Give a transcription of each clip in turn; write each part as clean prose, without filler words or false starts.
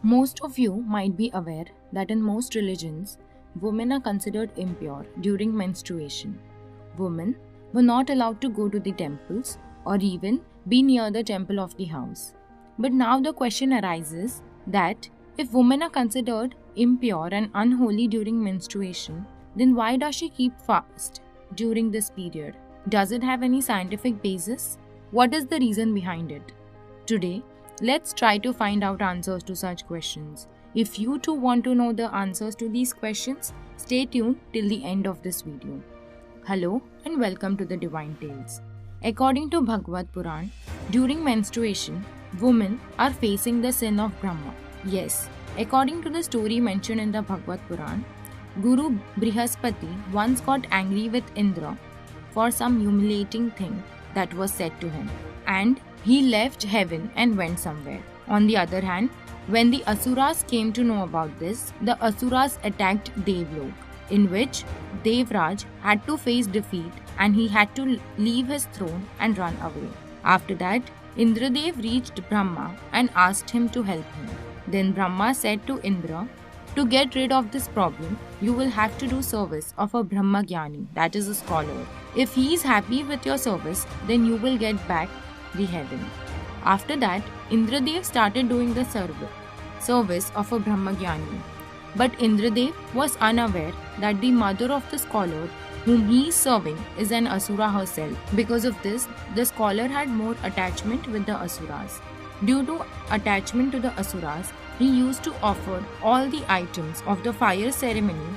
Most of you might be aware that in most religions, women are considered impure during menstruation. Women were not allowed to go to the temples or even be near the temple of the house. But now the question arises that if women are considered impure and unholy during menstruation, then why does she keep fast during this period? Does it have any scientific basis? What is the reason behind it? Today, let's try to find out answers to such questions. If you too want to know the answers to these questions, stay tuned till the end of this video. Hello and welcome to the Divine Tales. According to Bhagavad Puran, during menstruation, women are facing the sin of Brahma. Yes, according to the story mentioned in the Bhagavad Puran, Guru Brihaspati once got angry with Indra for some humiliating thing that was said to him, and he left heaven and went somewhere. On the other hand, when the Asuras came to know about this, the Asuras attacked Devlok, in which Devraj had to face defeat and he had to leave his throne and run away. After that, Indradev reached Brahma and asked him to help him. Then Brahma said to Indra, to get rid of this problem, you will have to do service of a Brahmagyani, that is a scholar. If he is happy with your service, then you will get back the heaven. After that, Indradev started doing the service of a Brahmagyani. But Indradev was unaware that the mother of the scholar whom he is serving is an Asura herself. Because of this, the scholar had more attachment with the Asuras. Due to attachment to the Asuras, he used to offer all the items of the fire ceremony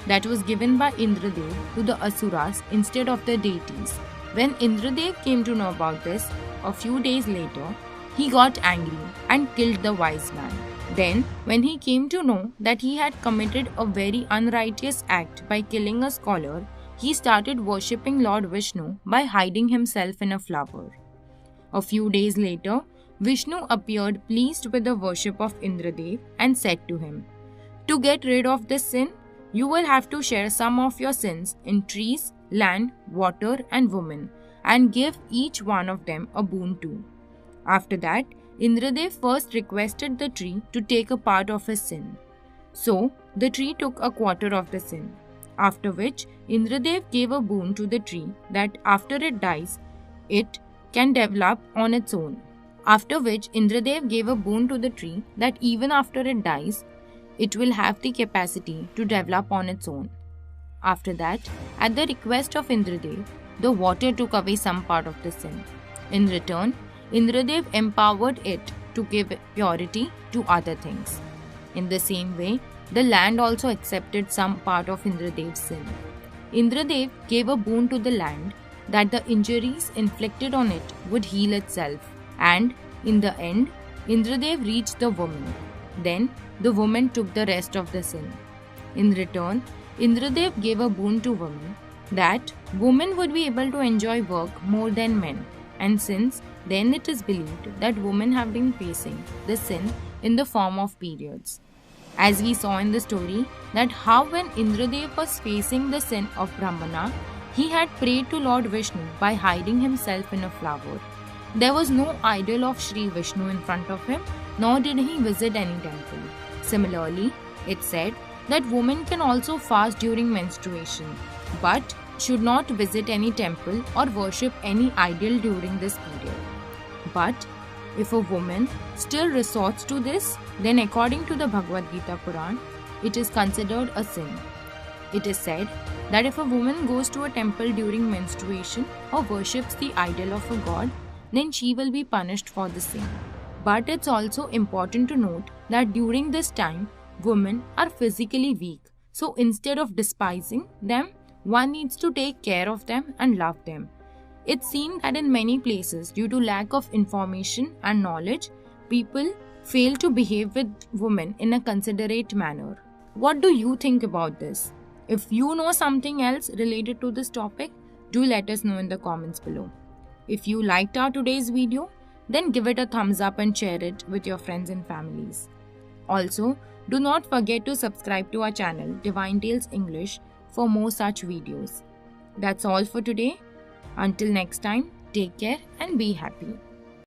that was given by Indradev to the Asuras instead of the deities. When Indradev came to know about this, a few days later, he got angry and killed the wise man. Then, when he came to know that he had committed a very unrighteous act by killing a scholar, he started worshipping Lord Vishnu by hiding himself in a flower. A few days later, Vishnu appeared pleased with the worship of Indradev and said to him, to get rid of this sin, you will have to share some of your sins in trees, land, water and women, and give each one of them a boon too. After that, Indradev first requested the tree to take a part of his sin. So, the tree took a quarter of the sin. After which, Indradev gave a boon to the tree that after it dies, it can develop on its own. After which, Indradev gave a boon to the tree that even after it dies, it will have the capacity to develop on its own. After that, at the request of Indradev, the water took away some part of the sin. In return, Indradev empowered it to give purity to other things. In the same way, the land also accepted some part of Indradev's sin. Indradev gave a boon to the land that the injuries inflicted on it would heal itself, and in the end, Indradev reached the woman. Then, the woman took the rest of the sin. In return, Indradev gave a boon to women that women would be able to enjoy work more than men, and since then it is believed that women have been facing the sin in the form of periods. As we saw in the story, that how when Indradev was facing the sin of Brahmana, he had prayed to Lord Vishnu by hiding himself in a flower. There was no idol of Sri Vishnu in front of him, nor did he visit any temple. Similarly, it said that women can also fast during menstruation, but should not visit any temple or worship any idol during this period. But if a woman still resorts to this, then according to the Bhagavad Gita Puran, it is considered a sin. It is said that if a woman goes to a temple during menstruation or worships the idol of a god, then she will be punished for the same. But it's also important to note that during this time, women are physically weak. So instead of despising them, one needs to take care of them and love them. It's seen that in many places, due to lack of information and knowledge, people fail to behave with women in a considerate manner. What do you think about this? If you know something else related to this topic, do let us know in the comments below. If you liked our today's video, then give it a thumbs up and share it with your friends and families. Also, do not forget to subscribe to our channel Divine Tales English for more such videos. That's all for today. Until next time, take care and be happy.